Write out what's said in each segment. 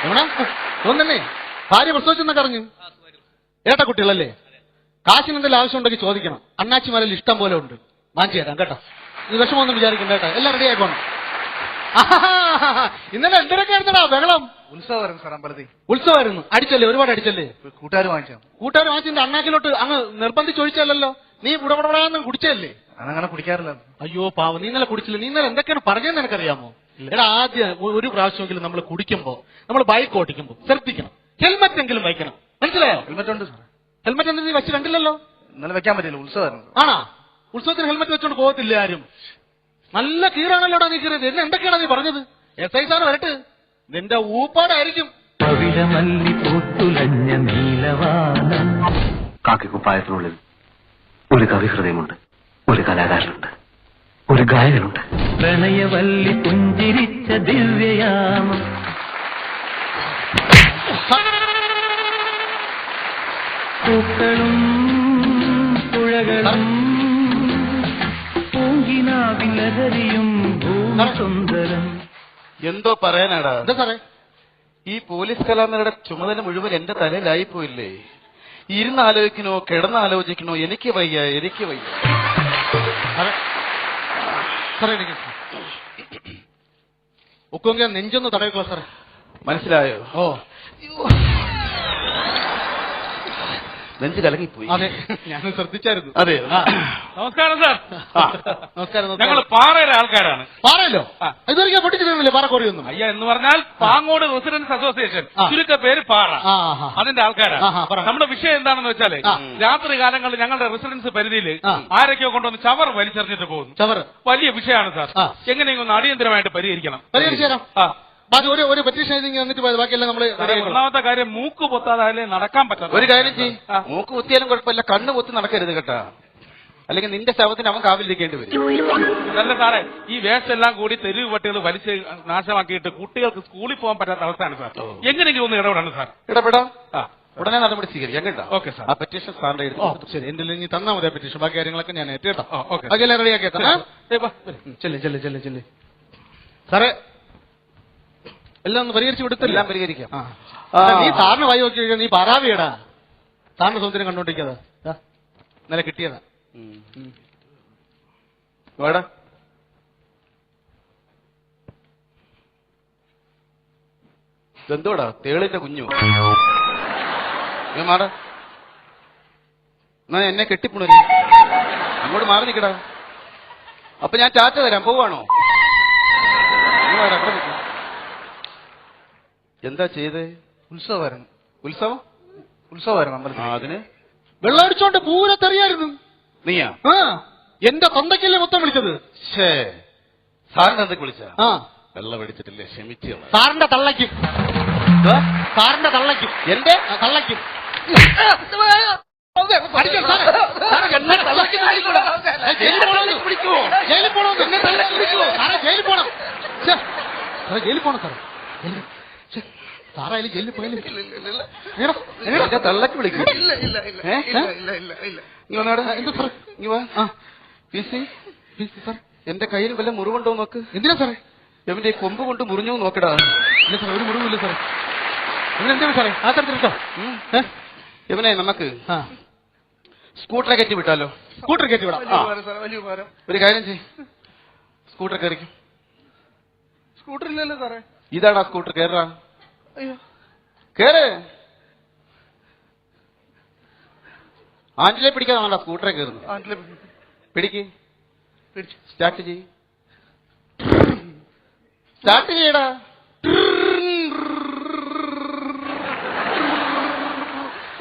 എവിടെ തോന്നല്ലേ ഭാര്യ പ്രസവിച്ചെന്നൊക്കെ അറിഞ്ഞു. ഏട്ട കുട്ടികളല്ലേ? കാശിന് എന്തെങ്കിലും ആവശ്യമുണ്ടെങ്കിൽ ചോദിക്കണം. അണ്ണാച്ചിമാരിൽ ഇഷ്ടം പോലെ ഉണ്ട്, വാങ്ങിച്ചു തരാം കേട്ടോ. നീ വിഷമമൊന്നും വിചാരിക്കണ്ട കേട്ടോ, എല്ലാം റെഡി ആയിക്കോണം. ഇന്നലെ എന്തിനൊക്കെയായിരുന്നടാ ബഹളം? ഉത്സവമായിരുന്നു സാർ അമ്പലത്തിൽ. ഉത്സവമായിരുന്നു. അടിച്ചല്ലേ, ഒരുപാട് അടിച്ചല്ലേ? കൂട്ടുകാർ വാങ്ങിച്ചു. കൂട്ടുകാർ വാങ്ങിച്ചിട്ട് അണ്ണാക്കിലോട്ട് അങ്ങ് നിർബന്ധിച്ചൊഴിച്ചല്ലോ. നീ ഉടപടപടാന്ന് കുടിച്ചല്ലേ? അങ്ങനെ കുടിക്കാറില്ല. അയ്യോ പാവം, നീ ഇന്നലെ കുടിച്ചില്ല. നീ ഇന്നലെ എന്തൊക്കെയാണ് പറഞ്ഞതെന്ന് എനിക്കറിയാമോ? എടാ, ആദ്യം ഒരു പ്രാവശ്യമെങ്കിലും നമ്മൾ കുടിക്കുമ്പോ, നമ്മൾ ബൈക്ക് ഓടിക്കുമ്പോ ശ്രദ്ധിക്കണം, ഹെൽമെറ്റ് എങ്കിലും വയ്ക്കണം. മനസ്സിലായോ? ഹെൽമെറ്റ് ഉണ്ട് സാർ. ഹെൽമെറ്റ് എന്തെങ്കിലും നീ വെച്ച് കണ്ടില്ലല്ലോ. ഇന്നലെ വെക്കാൻ പറ്റില്ല, ഉത്സവമായിരുന്നു. ആണാ? ഉത്സവത്തിന് ഹെൽമെറ്റ് വെച്ചോണ്ട് പോകത്തില്ല ആരും. നല്ല കീറാണല്ലോടാ നീ കീറിയത്. എന്നെ എന്തൊക്കെയാണ് നീ പറഞ്ഞത്? SI സാർ വരട്ട്, നിന്റെ ഊപ്പാടായിരിക്കും. കാക്കിക്കുപ്പായത്തിനുള്ളിൽ ഒരു കവിഹൃദയമുണ്ട്, ഒരു കലാകാരനുണ്ട്, ഒരു ഗായകനുണ്ട്. പ്രണയവല്ലി പുഞ്ചിരിച്ച ദിവ്യയാമം. പൂക്കളും പുഴകളും പൂങ്കിനാവിലഹരിയും സുന്ദരം. എന്തോ പറയാനാടാ? എന്താ സാറേ? ഈ പോലീസ് കലാമേളയുടെ ചുമതല മുഴുവൻ എന്റെ തലയിലായി പോയില്ലേ. ഇരുന്നാലോചിക്കണോ കിടന്നാലോചിക്കണോ, എനിക്ക് വയ്യ. സാറേ എനിക്ക് ഒക്കെങ്കിൽ നെഞ്ചൊന്ന് തടവിക്കോ സാറേ. മനസ്സിലായോ? ഓ, നെഞ്ച് കലങ്ങിപ്പോയി. അതെ, ഞാൻ ശ്രദ്ധിച്ചായിരുന്നു. അതെ. നമസ്കാരം സാർ. നമസ്കാരം. ഞങ്ങൾ പാറയുടെ ആൾക്കാരാണ്. പാറയല്ലോ? ഇതുവരെ പൊട്ടിച്ചിരുന്നില്ലേ പാറക്കോറിയൊന്നും? അയ്യ എന്ന് പറഞ്ഞാൽ പാങ്ങോട് റെസിഡൻസ് അസോസിയേഷൻ, ചുരുക്ക പേര് പാറ, അതിന്റെ ആൾക്കാരാണ്. നമ്മുടെ വിഷയം എന്താണെന്ന് വെച്ചാല്, രാത്രി കാലങ്ങളിൽ ഞങ്ങളുടെ റെസിഡൻസ് പരിധിയിൽ ആരൊക്കെയോ കൊണ്ടുവന്ന് ചവർ വലിച്ചെറിഞ്ഞിട്ട് പോകുന്നു. ചവർ വലിയ വിഷയമാണ് സാർ. എങ്ങനെയെങ്കിലും ഒന്ന് അടിയന്തരമായിട്ട് പരിഹരിക്കണം. പരിഹരിച്ചു. ഒരു പെറ്റീഷൻ എഴുതി വന്നിട്ട് പോയത്, ബാക്കിയെല്ലാം നമ്മള്. ഒന്നാമത്തെ കാര്യം, മൂക്ക് പൊത്താതെ നടക്കാൻ പറ്റാത്ത. ഒരു കാര്യം ചെയ്യും, മൂക്ക് പൊത്തിയാലും കുഴപ്പമില്ല, കണ്ണ് പൊത്തി നടക്കരുത് കേട്ടാ, അല്ലെങ്കിൽ നിന്റെ ശവത്തിന് അവൻ കാവിലിരിക്കേണ്ടി വരും. അതല്ല സാറേ, ഈ വേസ്റ്റ് എല്ലാം കൂടി തെരുവ് പട്ടികൾ വലിച്ച് നാശമാക്കിയിട്ട് കുട്ടികൾക്ക് സ്കൂളിൽ പോകാൻ പറ്റാത്ത അവസ്ഥയാണ് സാർ. എങ്ങനെയെങ്കിലും ഒന്ന് ഇടപെടണം സാർ. ഇടപെടാം, ഉടനെ നടപടി സ്വീകരിക്കാം കേട്ടോ. Okay sir. ആ പെറ്റീഷൻ സാറിന്റെ എഴുതി. ശരി, എന്റെ ഇനി തന്നാ മതി പെറ്റീഷൻ. ബാക്കി കാര്യങ്ങളൊക്കെ ഞാൻ ഏറ്റെടുത്താം. ഓക്കെ, ബാക്കിയെല്ലാം റെഡിയാക്കിയെത്താം. സാറേ, എല്ലാം ഒന്ന് പരിഹരിച്ചു വിടുത്തില്ല. എല്ലാം പരിഹരിക്കാം. നീ സാറിന് വായി നോക്കി, നീ പാറാവിയടാ. സാറിന്റെ സൗന്ദര്യം കണ്ടോണ്ടിരിക്കാതെ ഇന്നലെ കിട്ടിയതാ. വേടാ, ഇതെന്തോടാ തേളിന്റെ കുഞ്ഞു? മാറ, എന്നാ എന്നെ കെട്ടിപ്പുണരി, അങ്ങോട്ട് മാറി നിക്കടാ. അപ്പൊ ഞാൻ ടാറ്റ തരാം, പോവാണോ? എന്താ ചെയ്തേ? ഉത്സവമായിരുന്നു. ഉത്സവമായിരുന്നു. അതിന് വെള്ളം അടിച്ചോണ്ട് പൂരത്തെറിയായിരുന്നു. നീയാ? എന്റെ തന്തയ്ക്കല്ലേ മൊത്തം വിളിച്ചത്. സാറിന്റെ എന്തൊക്കെ വിളിച്ച? വെള്ളം അടിച്ചിട്ടില്ലേ, ക്ഷമിച്ചു. സാറിന്റെ തള്ളയ്ക്കും എന്റെ തള്ളയ്ക്കും. ജയിലിൽ പോണം സാറേ. സാറായാലും ജയിലിൽ പോയില്ലേ? തള്ളക്ക് വിളിക്കും. എന്റെ കയ്യിൽ വല്ല മുറിവുണ്ടോ നോക്ക്. എന്തിനാ സാറേ? എവന്റെ കൊമ്പ് കൊണ്ട് മുറിഞ്ഞോ നോക്കടാ. ഇല്ല സാറേ, ഒരു മുറിവില്ല സാറേ. ഇവനെന്താണ് സാറേ ആ തരത്തിലിട്ടോ? ഇവനെ നമുക്ക് സ്കൂട്ടറെ കയറ്റി വിട്ടാലോ? സ്കൂട്ടർ കയറ്റി വിടാം. ഒരു കാര്യം ചെയ്, സ്കൂട്ടർ കയറിക്കും. സ്കൂട്ടർ ഇല്ലല്ലോ സാറേ. ഇതാടാ സ്കൂട്ടർ, കയറാ. കേറ്. ആഞ്ചിലെ പിടിക്കാതാണോ സ്കൂട്ടറെ കയറുന്നത്? പിടിക്ക്, സ്റ്റാർട്ട് ചെയ്യ്. സ്റ്റാർട്ട് ചെയ്യടാ.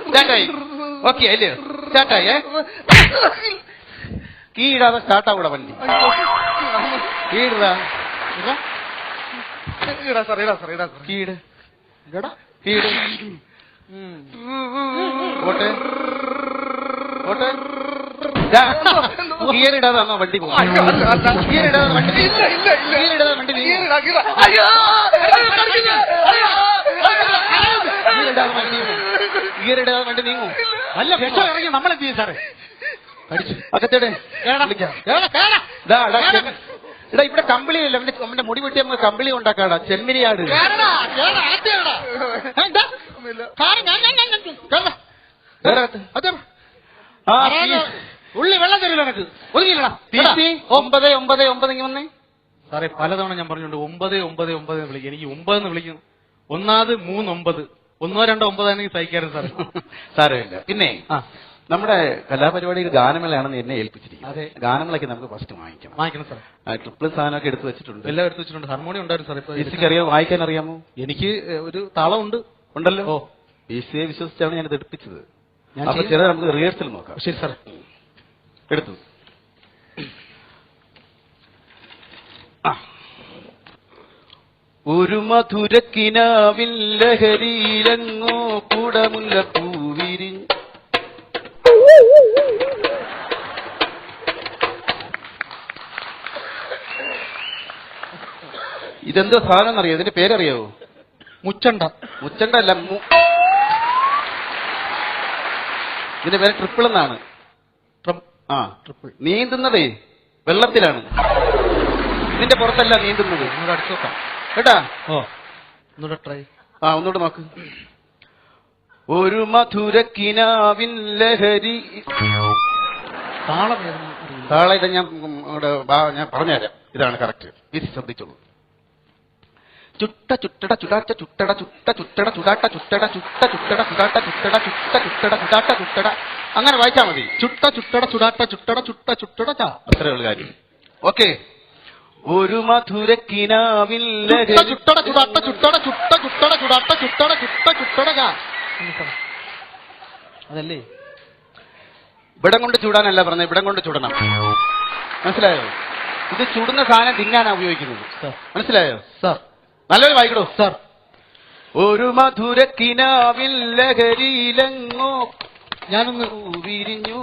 സ്റ്റാർട്ടായി. ഓക്കെ അല്ലേ? സ്റ്റാർട്ടായി. കീ ഇടാതെ സ്റ്റാർട്ടാവൂടാ വണ്ടി. കീടാ. Kidd Kidd. ഓട്ടെ ഓട്ടെ. ഗിയറിടാതാണോ വണ്ടി പോകും? ഗിയറിടാതെ വണ്ടി ഗിയറിടാതെ വണ്ടി നീങ്ങും. നല്ല വിഷം ഇറങ്ങി നമ്മളെന്ത് ചെയ്യും സാറേ? അകത്തേടെ എടാ ഇവിടെ കമ്പിളിയില്ല, അവന്റെ മുടി വെട്ടി നമുക്ക് കമ്പിളി ഉണ്ടാക്കാടാ. ചെമ്മിനിയാട്. ഉള്ളി വെള്ളം തരില്ല എനക്ക്. ഒതുങ്ങിയില്ലടാ. 999 ഇങ്ങ് വന്നേ. സാറേ പലതവണ ഞാൻ പറഞ്ഞിട്ടുണ്ട് 999 എന്ന് വിളിക്കും. എനിക്ക് 9 എന്ന് വിളിക്കും. ഒന്നാമത് 3 9 1 2 9 ആണെങ്കിൽ സഹിക്കാറുണ്ട് സാറേ. സാരമില്ല. പിന്നെ നമ്മുടെ കലാപരിപാടിയിൽ ഗാനമേളയാണെന്ന് എന്നെ ഏൽപ്പിച്ചിരിക്കും. അതെ, ഗാനമേളയ്ക്ക് നമുക്ക് ഫസ്റ്റ് വാങ്ങിക്കണം സാർ. ട്രിപ്പിൾ സാധനമൊക്കെ എടുത്തു വെച്ചിട്ടുണ്ട്. എല്ലാം എടുത്തു വെച്ചിട്ടുണ്ട്. ഹാർമോണിയം ഉണ്ടായിരുന്നു സാർ. ഇപ്പൊ അറിയാമോ, വായിക്കാൻ അറിയാമോ? എനിക്ക് ഒരു താളമുണ്ട്. ഉണ്ടല്ലോ. ഓ, ഈസിയെ വിശ്വസിച്ചാണ് ഞാനിത് എടുപ്പിച്ചത്. ഞാൻ അപ്പൊ ചില നമുക്ക് റിഹേഴ്സൽ നോക്കാം. ശരി സാർ. എടുത്തു. ഒരു മധുരക്കിനാവിൻ ലഹരിയിലങ്ങോ കൂടമുല്ല പൂവിരി. ഇതെന്തോ സാധനം എന്നറിയോ? ഇതിന്റെ പേരറിയാവോ? മുച്ചണ്ട. മുച്ചണ്ട അല്ല, ഇതിന്റെ പേര് ട്രിപ്പിൾ എന്നാണ്. ട്രിപ്പിൾ. നീന്തുന്നതേ വെള്ളത്തിലാണ്, ഇതിന്റെ പുറത്തല്ല നീന്തുന്നത്. അടുത്ത് നോക്കാം കേട്ടാ. ഓ, ഒന്നുകൂടെ ട്രൈ. ഒന്നുകൂടെ നോക്ക്. ഒരു മധുരക്കിനാവിൻ ലഹരി. താളം ഇത് ഞാൻ പറഞ്ഞുതരാം. ഇതാണ് കറക്റ്റ്. ഇത് ശ്രദ്ധിച്ചോളൂ. ചുട്ട ചുട്ടട ചുടാറ്റ ചുട്ടട ചുട്ട ചുട്ടട ചുടാട്ട ചുട്ടട ചുട്ട ചുട്ടട ചുടാട്ട ചുട്ടട ചുട്ട ചുട്ടട ചുടാട്ട ചുട്ടട. അങ്ങനെ വായിച്ചാൽ മതി. ചുട്ട ചുട്ടട ചുടാട്ട ചുട്ടട ചുട്ട ചുട്ടട ച. അത്രയുള്ള കാര്യം. ഓക്കെ. ഒരു മധുരക്കിനാവിൻ ചുട്ടട ചുടാട്ട ചുട്ടട ചുട്ട ചുട്ടട ചുടാട്ട ചുട്ടട ചുട്ട ചുട്ടട ച. അതല്ലേ? ഇവിടം കൊണ്ട് ചൂടാനല്ല പറഞ്ഞത്, ഇവിടം കൊണ്ട് ചുടണം. മനസ്സിലായോ? ഇത് ചുടുന്ന സാധനം തിന്നാനാ ഉപയോഗിക്കുന്നത്. മനസ്സിലായോ സാർ? നല്ലൊരു വായിക്കടോ സാർ. ഒരു മധുരക്കിനാവിൻ ലഹരിയിലെങ്ങോ ഞാനൊന്ന് വിരിഞ്ഞു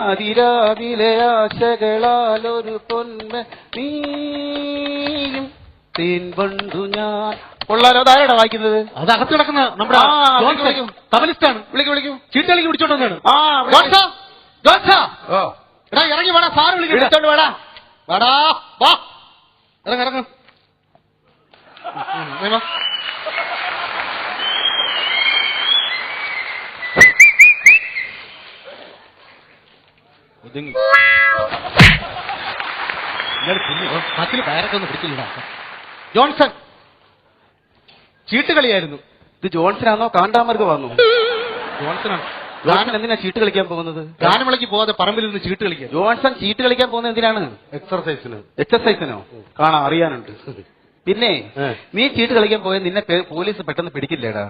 അതിരാവിലെ ആശകളാൽ ഒരു പൊന്മ നീയും തേൻപണ്ടു ഞാൻ. കൊള്ളാലോ. അതാരാടാ വായിക്കുന്നത്? അത് അകത്ത് കിടക്കുന്ന നമ്മുടെ തബലിസ്റ്റാണ്. വിളിക്കും. ചീട്ടളിക്ക് പിടിച്ചോണ്ടാണ്. എടാ ഇറങ്ങി വേടാ, സാറ് വിളിച്ചോണ്ട് വേടാ. വേടാ വാ, ഇറങ്ങ. മറ്റിൽ വയറൊക്കെ ഒന്ന് പിടിച്ചില്ല. ജോൺസൺ ചീട്ടുകളിയായിരുന്നു. ഇത് ജോൺസനാണോ കാണ്ടാമൃഗം വന്നു? ജോൺസണാണ്. ജോൺസൺ എന്തിനാ ചീട്ട് കളിക്കാൻ പോകുന്നത്? ഗാനമേളയ്ക്ക് പോകാതെ പറമ്പിൽ നിന്ന് ചീട്ട് കളിക്കാൻ. ജോൺസൺ ചീട്ട് കളിക്കാൻ പോകുന്നത് എന്തിനാണ്? എക്സർസൈസിനോ? കാണാം, അറിയാനുണ്ട്. പിന്നെ നീ ചീട്ട് കളിക്കാൻ പോയാൽ നിന്നെ പോലീസ് പെട്ടെന്ന് പിടിക്കില്ലേടാ.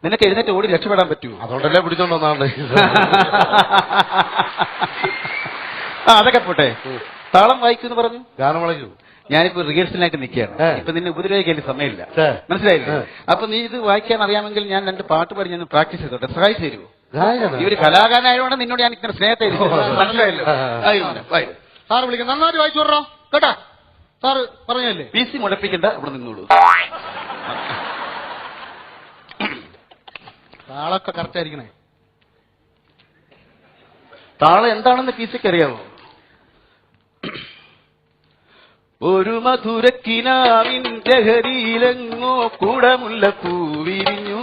നിനക്ക് എഴുന്നേറ്റ് ഓടി രക്ഷപ്പെടാൻ പറ്റൂ. അതുകൊണ്ടല്ലേ പിടിച്ചോണ്ടോന്നാണ്. അതൊക്കെ പോട്ടെ. താളം വായിക്കുന്നു പറഞ്ഞു. ഗാനമേളയ്ക്ക് ഞാനിപ്പോ റിഹേഴ്സലിനായിട്ട് നിൽക്കുകയാണ്. ഇപ്പൊ നിന്നെ ഉപദ്രവിക്കാൻ സമയമില്ല. മനസ്സിലായില്ലേ? അപ്പൊ നീ ഇത് വായിക്കാൻ അറിയാമെങ്കിൽ ഞാൻ 2 പാട്ട് പാടി ഞാൻ പ്രാക്ടീസ് ചെയ്തോട്ടെ. സഹായിച്ചു തരുമോ? ഈ ഒരു കലാകാരനായതുകൊണ്ട് നിന്നോട് ഞാൻ ഇത്ര സ്നേഹത്തെ. മനസ്സിലായല്ലോ? സാറ് വിളിക്കാം. നന്നായിട്ട് വായിച്ചു വിടറോ കേട്ടാ. സാറ് പറഞ്ഞല്ലേ? PC മുടപ്പിക്കണ്ട, അവിടെ നിന്നോളൂ. താളൊക്കെ കറക്റ്റ് ആയിരിക്കണേ. താളം എന്താണെന്ന് PC-ക്ക് അറിയാമോ? ഒരു മധുരക്കിനാവിൻ ലഹരിയിലെങ്ങോ കൂടമുല്ല പൂവിരിഞ്ഞു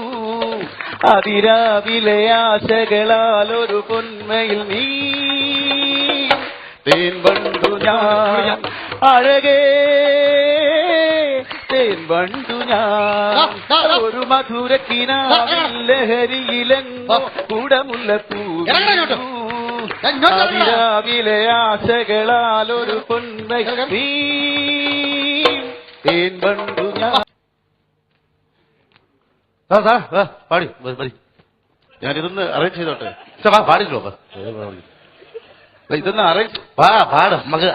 അതിരാവിലെ ആശകളാൽ ഒരു പൊന്മയിൽ നീ തേൻ വണ്ടു ഞാൻ അഴകേ തേൻ വണ്ടു ഞാൻ. ഒരു മധുരക്കിനാവിൻ ലഹരിയിലെങ്ങോ കൂടമുല്ല പൂവിരിഞ്ഞു അതിരാവിലെ ആശകളാൽ ഒരു പൊന്മയിൽ നീ തേൻ വണ്ടു ഞാൻ. പാടി. ഞാനിതൊന്ന് അറേഞ്ച് ചെയ്തോട്ടെ. പാടില്ലോ. ഇതൊന്ന് അറേഞ്ച് പാടും നമുക്ക്.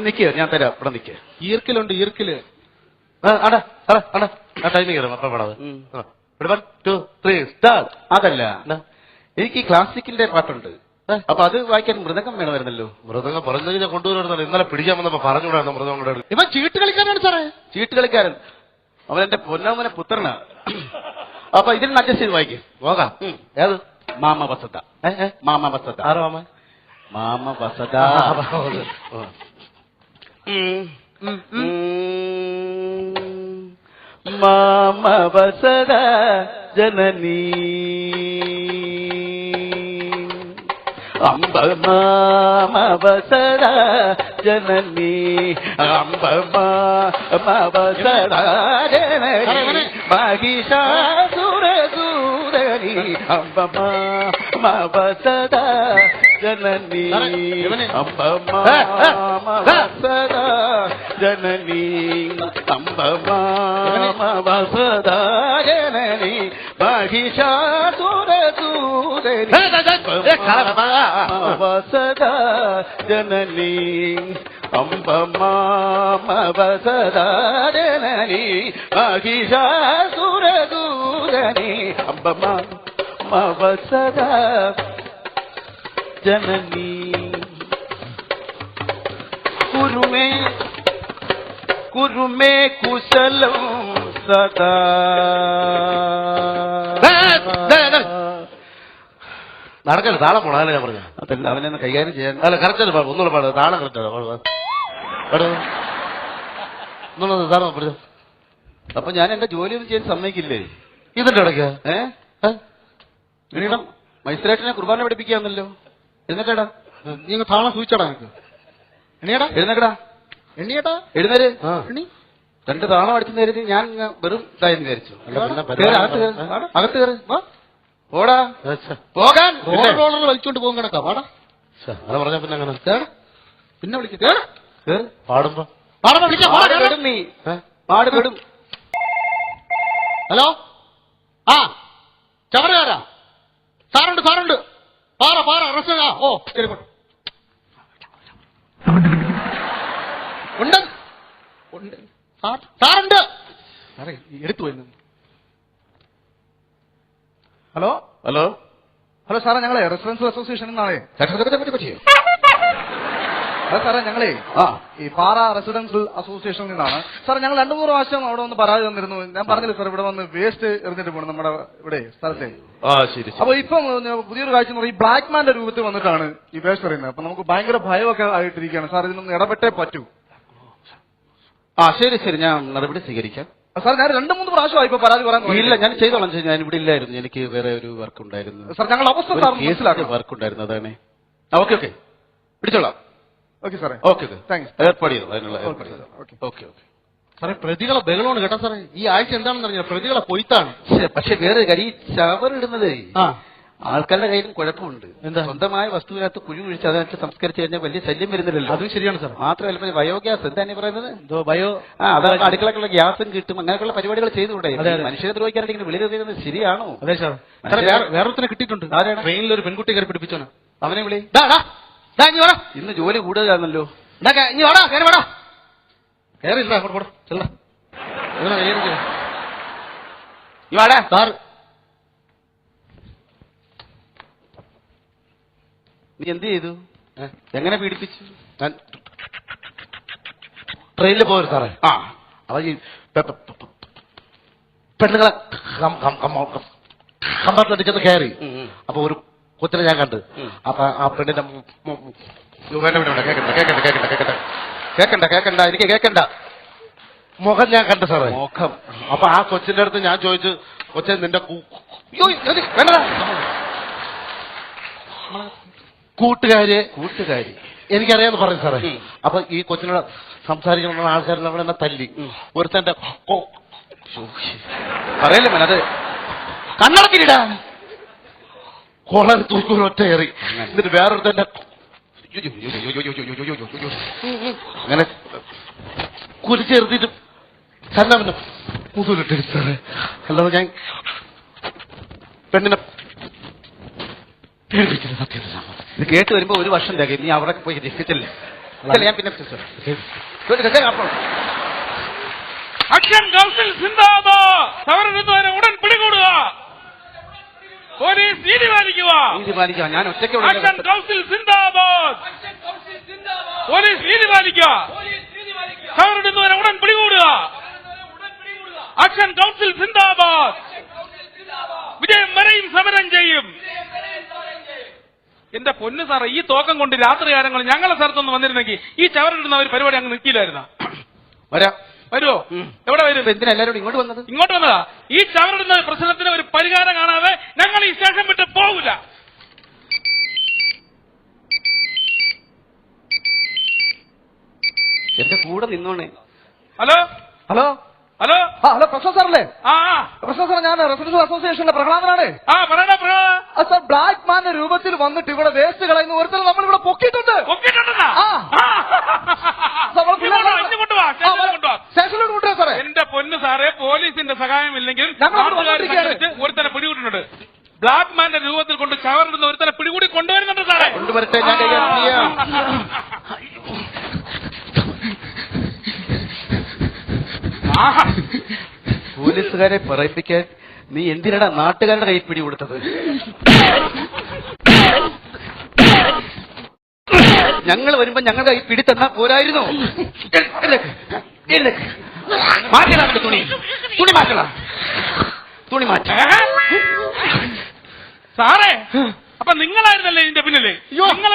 നിൽക്കുക, ഞാൻ തരാം. ഇവിടെ നിൽക്കുക. ഈർക്കിലുണ്ട്, ഈർക്കില്. ടൈമിംഗ് അപ്പം പാടാതെ. 1 2 3 സ്റ്റാർട്ട്. അതല്ല, എനിക്ക് ക്ലാസിക്കിന്റെ പാട്ടുണ്ട്. അപ്പൊ അത് വായിക്കാൻ മൃദംഗം വേണമായിരുന്നല്ലോ. മൃദംഗം പറഞ്ഞു കഴിഞ്ഞാൽ കൊണ്ടുവരുന്നല്ലോ. ഇന്നലെ പിടിക്കാൻ വന്നപ്പോ പറഞ്ഞുകൂടായിരുന്നു മൃദംഗം കൂടെ. ഇവൻ ചീട്ട് കളിക്കാനാണ് സാറേ. ചീട്ട് കളിക്കാരൻ. അവൻ എന്റെ പൊന്നാമനെ പുത്രനാ. അപ്പൊ ഇതിന് അഡ്ജസ്റ്റ് ചെയ്ത് വായിക്കും. പോകാം. ഏത് മാമ വസത്ത. മാമ വസത്ത. ആരോ മാമ? മാമ വസത മാമ വസത ജനനീ അംബ മാമ വസത ജനനീ അംബ മാമ വസത ജനനീ മഹിഷാസുരസൂദനി അംബ മാമ വസത ജനനീ അംബ മാമ വസത ജനനീ അംബ മാമ വസത ജനനീ മഹിഷാസുരസൂദനി വസത ജനനീ അംബ മാമ വസത ജനനീ മഹിഷാസുരസൂദനി അംബ മാമ വസത ജനനീ കുരുമേ കുശലം സദാ നടക്കല്ല താളം പോണല്ലേ ഞാൻ പറഞ്ഞു. അതല്ല അവനെ കൈകാര്യം ചെയ്യാൻ അല്ല കറക്റ്റ് ഒന്നുകൂടെ പാടുക താളം കറക്റ്റ് ഒന്നുള്ളത് താളം പഠിച്ചു. അപ്പൊ ഞാൻ എന്റെ ജോലിയൊന്നും ചെയ്യാൻ സമ്മതിക്കില്ലേ ഇതിന്റെ ഇടയ്ക്ക് എണീടം മജിസ്ട്രേറ്റിനെ കുർബാന പഠിപ്പിക്കാന്നല്ലോ. എഴുന്നേറ്റാടാ നിങ്ങൾ താളം സൂചിച്ചടാ എനിക്ക് എണ്ണിയടാ എഴുന്നേക്കടാ എണ്ണിയടാ എഴുന്നേര് എണ്ണി 2 താളം അടിച്ചു നേരിട്ട് ഞാൻ വെറും ഇതായെന്ന് വിചാരിച്ചു. അകത്ത് കയറി ഓടാ പോകാൻ റോളർ വലിച്ചോണ്ട് പോകും കണക്കാ പാടാ അത് പറഞ്ഞ പിന്നെ അങ്ങനെ പിന്നെ വിളിക്കും പാടുമ്പോ പാടും നീ പാടുപെടും. ഹലോ ആ ചവറുകാരാ സാറുണ്ട് പാറ റെസ്റ്റ് ഓ ശരി ഉണ്ട് സാറുണ്ട് സാറേ എടുത്തു പോയി. ഹലോ ഹലോ ഹലോ സാറേ ഞങ്ങളെ റെസിഡൻഷ്യൽ അസോസിയേഷനിൽ നിന്നാണേ. അതെ സാറേ ഞങ്ങളെ ഈ പാറ റെസിഡൻഷ്യൽ അസോസിയേഷനിൽ നിന്നാണ്. സാറേ ഞങ്ങൾ 2-3 പ്രാവശ്യം അവിടെ വന്ന് പരാതി തന്നിരുന്നു. ഞാൻ പറഞ്ഞില്ല സാർ ഇവിടെ വന്ന് വേസ്റ്റ് എറിഞ്ഞിട്ട് പോകണം നമ്മുടെ ഇവിടെ സ്ഥലത്തെ. ശരി. അപ്പൊ ഇപ്പം പുതിയൊരു കാഴ്ച എന്ന് പറഞ്ഞാൽ ഈ ബ്ലാക്ക് മാന്റെ രൂപത്തിൽ വന്നിട്ടാണ് ഈ വേസ്റ്റ് എറിയുന്നത്. അപ്പൊ നമുക്ക് ഭയങ്കര ഭയമൊക്കെ ആയിട്ടിരിക്കുകയാണ് സാർ. ഇതിനൊന്ന് ഇടപെട്ടേ പറ്റൂ. ശരി ഞാൻ നടപടി സ്വീകരിക്കാം. സാർ ഞാൻ 2-3 പ്രാവശ്യമായി ഇപ്പൊ പരാതി പറയാൻ ഇല്ല ഞാൻ ചെയ്തോളാം. ഞാൻ ഇവിടെ ഇല്ലായിരുന്നു, എനിക്ക് വേറെ ഒരു വർക്ക് ഉണ്ടായിരുന്നു. സാർ ഞങ്ങളുടെ അവസ്ഥ സാർ മനസ്സിലാക്കും. വർക്ക് ഉണ്ടായിരുന്നു അതാണ്. ഓക്കെ പിടിച്ചോളാം. ഓക്കെ സാറേ ഓക്കെ താങ്ക്സ്. ഏർപ്പാട് ചെയ്തു അതിനുള്ള ഏർപ്പാട് ചെയ്തു. ഓക്കെ സാറേ പ്രതികളെ ബഹളമാണ് കേട്ടോ സാറേ. ഈ ആഴ്ച എന്താണെന്ന് അറിയാം പ്രതികളെ പൊയ്ത്താണ്. പക്ഷെ വേറെ കാര്യം ഈ ചവറിടുന്നത് ആൾക്കാരുടെ കയ്യിലും കുഴപ്പമുണ്ട്. എന്താ സ്വന്തമായ വസ്തുവിനകത്ത് കുഴി കുഴിച്ച് അതിനകത്ത് സംസ്കരിച്ചു കഴിഞ്ഞാൽ വലിയ ശല്യം വരുന്നില്ലല്ലോ. അതും ശരിയാണ് സാർ. മാത്രമല്ല ബയോഗ്യാസ് എന്താണ് പറയുന്നത് ബയോ അതൊക്കെ അടുക്കളക്കുള്ള ഗ്യാസും കിട്ടും. അങ്ങനെയൊക്കെയുള്ള പരിപാടികൾ ചെയ്തുകൂടെ? മനുഷ്യരെ ദ്രോഹിക്കാനായിട്ട് ഇങ്ങനെ വിളിക്കുന്നത് ശരിയാണോ? അതെ സാർ. വേറൊരുത്തനെ കിട്ടിയിട്ടുണ്ട്. ട്രെയിനിൽ ഒരു പെൺകുട്ടി കയറി പിടിപ്പിച്ചോന്. അവനെ വിളി. ഇന്ന് ജോലി കൂടുതലാണല്ലോ. കേറില്ല അങ്ങോട്ട് സാർ. നീ എന്ത് ചെയ്തു? എങ്ങനെ പീഡിപ്പിച്ചു? ട്രെയിനിൽ പോരും സാറേ. അപ്പൊ ഈ പെണ്ണുങ്ങളെ കമ്പാർട്ട്മെന്റിൽ ചെന്ന് കയറി. അപ്പൊ ഒരു കൊച്ചിനെ ഞാൻ കണ്ട്. അപ്പൊ ആ പെണ്ണിന്റെ കേക്കണ്ട എനിക്ക് കേക്കണ്ട. മുഖം ഞാൻ കണ്ടു സാറേ. മുഖം. അപ്പൊ ആ കൊച്ചിന്റെ അടുത്ത് ഞാൻ ചോദിച്ചു, കൊച്ചെ നിന്റെ കൂട്ടുകാരി എനിക്കറിയാന്ന് പറയും സാറേ. അപ്പൊ ഈ കൊച്ചിനോട് സംസാരിക്കുന്ന ആൾക്കാരെല്ലാം അവിടെ എന്നെ തല്ലി. ഒരുത്തന്റെ പറയല്ലേ അത് കണ്ണടക്കിടാ കോളർ തൂക്കൂർ ഒറ്റ കയറി. എന്നിട്ട് വേറൊരുത്തന്റെ അങ്ങനെ കുരിച്ചെറുത്തിട്ട് കണ്ണവന്റെ മുതലിട്ടിട്ട് സാറേ. അല്ലാതെ ഞാൻ പെണ്ണിനെ പേടിപ്പിച്ചില്ല. സത്യം ഇത് കേട്ട് വരുമ്പോ 1 വർഷം തികയും. നീ അവിടെ പോയി രക്ഷിച്ചല്ലേ? ഞാൻ പിന്നെ ആക്ഷൻ കൗൺസിൽ സിന്ദാബാദ്. സമരനിരതരെ ഉടൻ പിടികൂടുക. പോലീസ് നീതി പാലിക്കുക. ഞാൻ ഒറ്റയ്ക്ക് ആക്ഷൻ കൗൺസിൽ സിന്ദാബാദ്. പോലീസ് നീതി പാലിക്കുക. സമരനിരതരെ ഉടൻ പിടികൂടുക. ആക്ഷൻ കൗൺസിൽ സിന്ദാബാദ്. വിജയം വരെയും സമരം ചെയ്യും. എന്റെ പൊന്നു സാറേ, ഈ തോക്കം കൊണ്ട് രാത്രി കാലങ്ങൾ ഞങ്ങളെ സ്ഥലത്തൊന്ന് വന്നിരുന്നെങ്കിൽ ഈ ചവറിടുന്ന ഒരു പരിപാടി അങ്ങ് നിൽക്കില്ലായിരുന്ന. വരാം. വരുമോ? എവിടെ വരും? എന്തിനാ എല്ലാവരും ഇങ്ങോട്ട് വന്നത്? ഇങ്ങോട്ട് വന്നതാ. ഈ ചവറിടുന്ന പ്രശ്നത്തിന് ഒരു പരിഹാരം കാണാതെ ഞങ്ങൾ ഈ സ്റ്റേഷൻ വിട്ട് പോകില്ല. എന്റെ കൂടെ നിന്നോണേ. Hello hello hello hello Prasad സാറല്ലേ? ആ പ്രസാദ് സാർ, ഞാൻ റെസിഡൻഷ്യൽ അസോസിയേഷന്റെ പ്രഹ്ലാദനാണ്. പറയണ സാർ, ബ്ലാക്ക് മാന്റെ രൂപത്തിൽ വന്നിട്ട് ഇവിടെ വേസ്റ്റ് കളയുന്ന ഒരുത്തർ നമ്മൾ ഇവിടെ പൊക്കിയിട്ടുണ്ട്. സ്റ്റേഷനിലോട്ട് കൊണ്ടുവരാം സാറേ. എന്റെ പൊന്നു സാറേ, പോലീസിന്റെ സഹായം ഇല്ലെങ്കിൽ ഒരുത്തനെ പിടികൂട്ടുന്നുണ്ട്. ബ്ലാക്ക് മാന്റെ രൂപത്തിൽ കൊണ്ട് ചവറിടുന്ന ഒരുത്തനെ പിടികൂടി കൊണ്ടുവരുന്നുണ്ട് സാറേ. കൊണ്ടുവരട്ടെ, ഞാൻ കൈകാര്യം ചെയ്യാം. പോലീസുകാരെ പറയിപ്പിക്കാൻ നീ എന്തിനാടാ നാട്ടുകാരുടെ കൈ പിടി കൊടുത്തത്? ഞങ്ങൾ വരുമ്പോ ഞങ്ങളുടെ കൈ പിടി തന്നാ പോരായിരുന്നോ? മാറ്റലാ തുണി, തുണി മാറ്റലാ, തുണി മാറ്റ. സാറേ, അപ്പൊ നിങ്ങളായിരുന്നല്ലേ ഇതിന്റെ പിന്നില്? നിങ്ങൾ